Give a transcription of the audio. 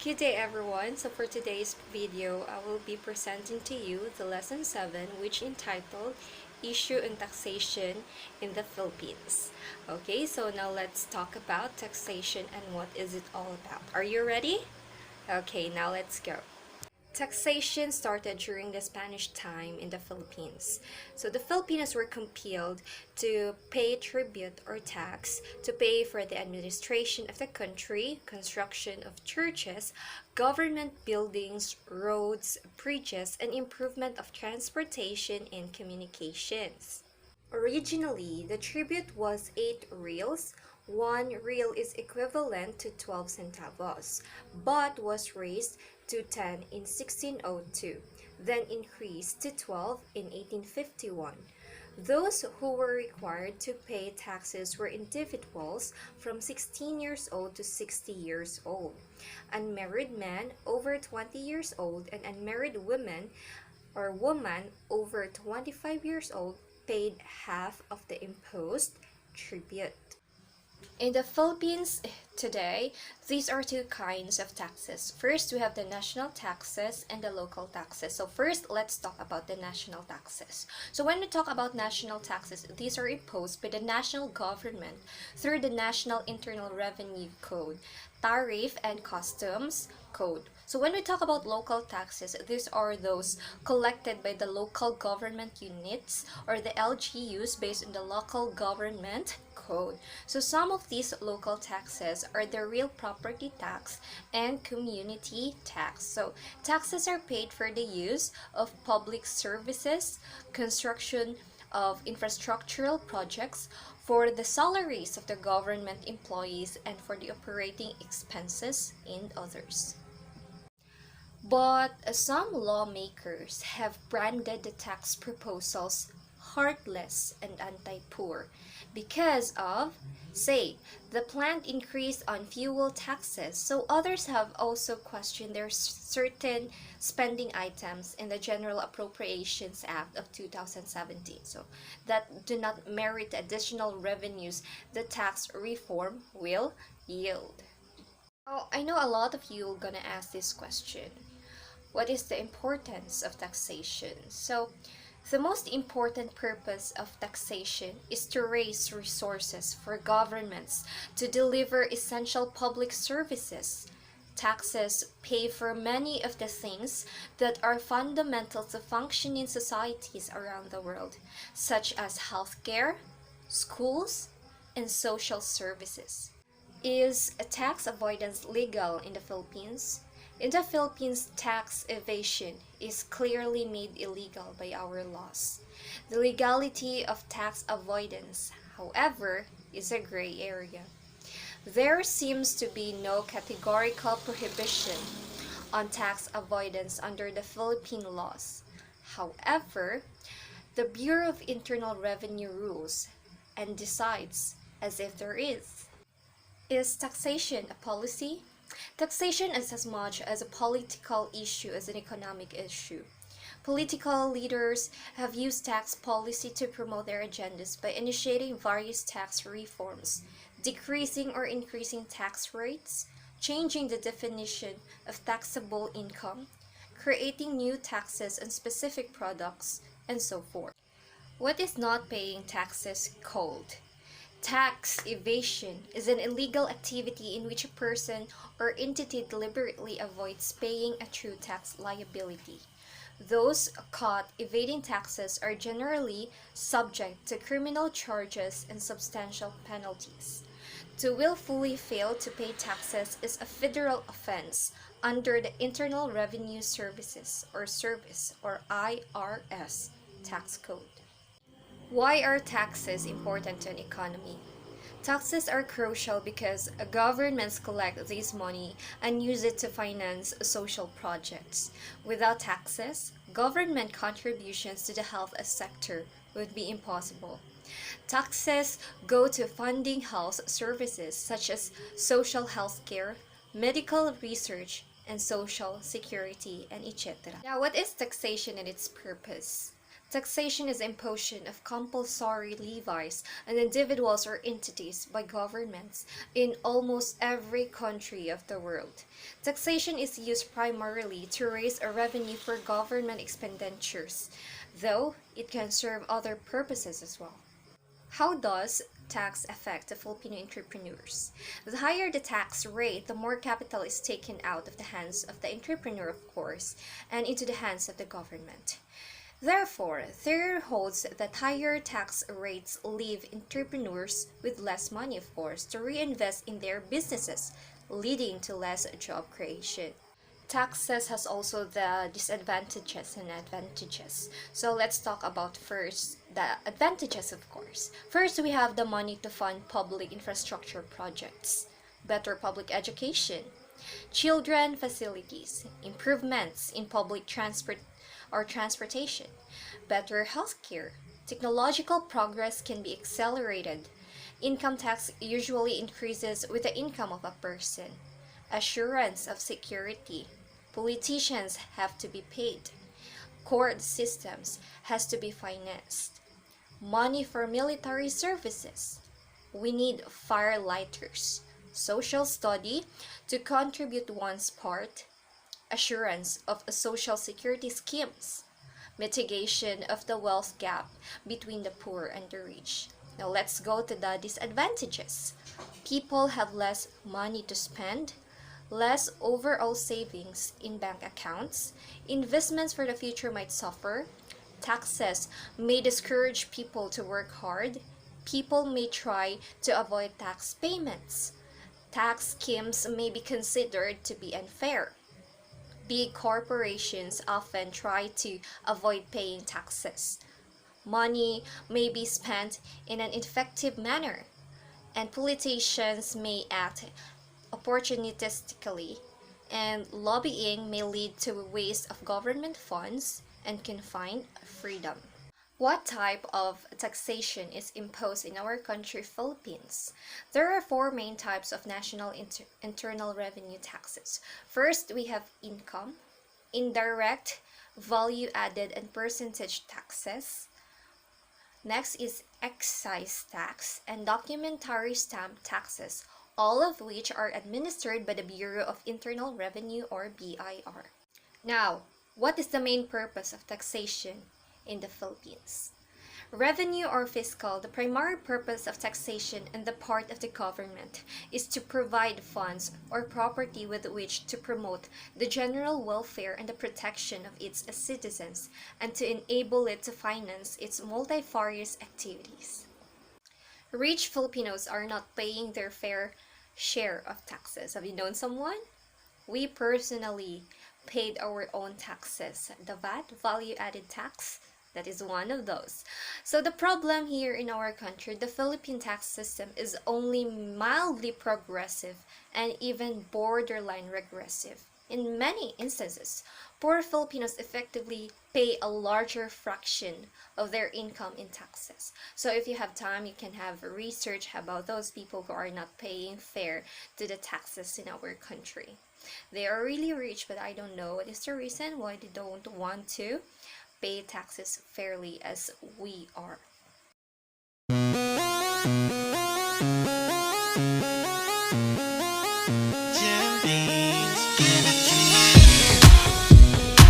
Good day everyone. So for today's video, I will be presenting to you the lesson 7, which entitled Issue and Taxation in the Philippines. Okay, so now let's talk about taxation and what is it all about. Are you ready? Okay, now let's go. Taxation started during the Spanish time in the Philippines. So the Filipinos were compelled to pay tribute or tax to pay for the administration of the country, construction of churches, government buildings, roads, bridges, and improvement of transportation and communications. Originally, the tribute was 8 reals. 1 real is equivalent to 12 centavos, but was raised to 10 in 1602, then increased to 12 in 1851. Those who were required to pay taxes were individuals from 16 years old to 60 years old, unmarried men over 20 years old, and unmarried women or woman over 25 years old paid half of the imposed tribute. In the Philippines today, these are two kinds of taxes. First, we have the national taxes and the local taxes. So first, let's talk about the national taxes. So when we talk about national taxes, these are imposed by the national government through the National Internal Revenue Code, Tariff and Customs Code. So when we talk about local taxes, these are those collected by the local government units or the LGUs based on the local government code. So some of these local taxes are the real property tax and community tax. So taxes are paid for the use of public services, construction of infrastructural projects, for the salaries of the government employees, and for the operating expenses and others. But some lawmakers have branded the tax proposals heartless and anti-poor because of, say, the planned increase on fuel taxes. So others have also questioned their certain spending items in the General Appropriations Act of 2017, so that do not merit additional revenues the tax reform will yield. Oh, I know a lot of you are gonna ask this question. What is the importance of taxation? So, the most important purpose of taxation is to raise resources for governments to deliver essential public services. Taxes pay for many of the things that are fundamental to functioning societies around the world, such as healthcare, schools, and social services. Is tax avoidance legal in the Philippines? In the Philippines, tax evasion is clearly made illegal by our laws. The legality of tax avoidance, however, is a gray area. There seems to be no categorical prohibition on tax avoidance under the Philippine laws. However, the Bureau of Internal Revenue rules and decides as if there is. Is taxation a policy? Taxation is as much as a political issue as an economic issue. Political leaders have used tax policy to promote their agendas by initiating various tax reforms, decreasing or increasing tax rates, changing the definition of taxable income, creating new taxes on specific products, and so forth. What is not paying taxes called? Tax evasion is an illegal activity in which a person or entity deliberately avoids paying a true tax liability. Those caught evading taxes are generally subject to criminal charges and substantial penalties. To willfully fail to pay taxes is a federal offense under the Internal Revenue Services or Service or IRS tax code. Why are taxes important to an economy? Taxes are crucial because governments collect this money and use it to finance social projects. Without taxes, government contributions to the health sector would be impossible. Taxes go to funding health services such as social health care, medical research, and social security, and etc. Now, what is taxation and its purpose? Taxation is imposition of compulsory levies on individuals or entities by governments in almost every country of the world. Taxation is used primarily to raise a revenue for government expenditures, though it can serve other purposes as well. How does tax affect the Filipino entrepreneurs? The higher the tax rate, the more capital is taken out of the hands of the entrepreneur, of course, and into the hands of the government. Therefore, theory holds that higher tax rates leave entrepreneurs with less money, of course, to reinvest in their businesses, leading to less job creation. Taxes has also the disadvantages and advantages. So let's talk about first the advantages, of course. First, we have the money to fund public infrastructure projects, better public education, children facilities, improvements in public transportation, better healthcare. Technological progress can be accelerated. Income tax usually increases with the income of a person. Assurance of security. Politicians have to be paid. Court systems has to be financed. Money for military services. We need firelighters. Social study to contribute one's part. Assurance of social security schemes. Mitigation of the wealth gap between the poor and the rich. Now let's go to the disadvantages. People have less money to spend, less overall savings in bank accounts, investments for the future might suffer, taxes may discourage people to work hard, people may try to avoid tax payments, tax schemes may be considered to be unfair. Big corporations often try to avoid paying taxes. Money may be spent in an ineffective manner, and politicians may act opportunistically, and lobbying may lead to a waste of government funds and confine freedom. What type of taxation is imposed in our country, Philippines? There are four main types of national internal revenue taxes. First, we have income, indirect, value added, and percentage taxes. Next is excise tax and documentary stamp taxes, all of which are administered by the Bureau of Internal Revenue or BIR. Now, what is the main purpose of taxation in the Philippines? Revenue or fiscal, the primary purpose of taxation on the part of the government is to provide funds or property with which to promote the general welfare and the protection of its citizens and to enable it to finance its multifarious activities. Rich Filipinos are not paying their fair share of taxes. Have you known someone? We personally paid our own taxes. The VAT, value added tax, that is one of those. So the problem here in our country, the Philippine tax system is only mildly progressive and even borderline regressive. In many instances, poor Filipinos effectively pay a larger fraction of their income in taxes. So if you have time, you can have research about those people who are not paying fair to the taxes in our country. They are really rich, but I don't know what is the reason why they don't want to pay taxes fairly as we are.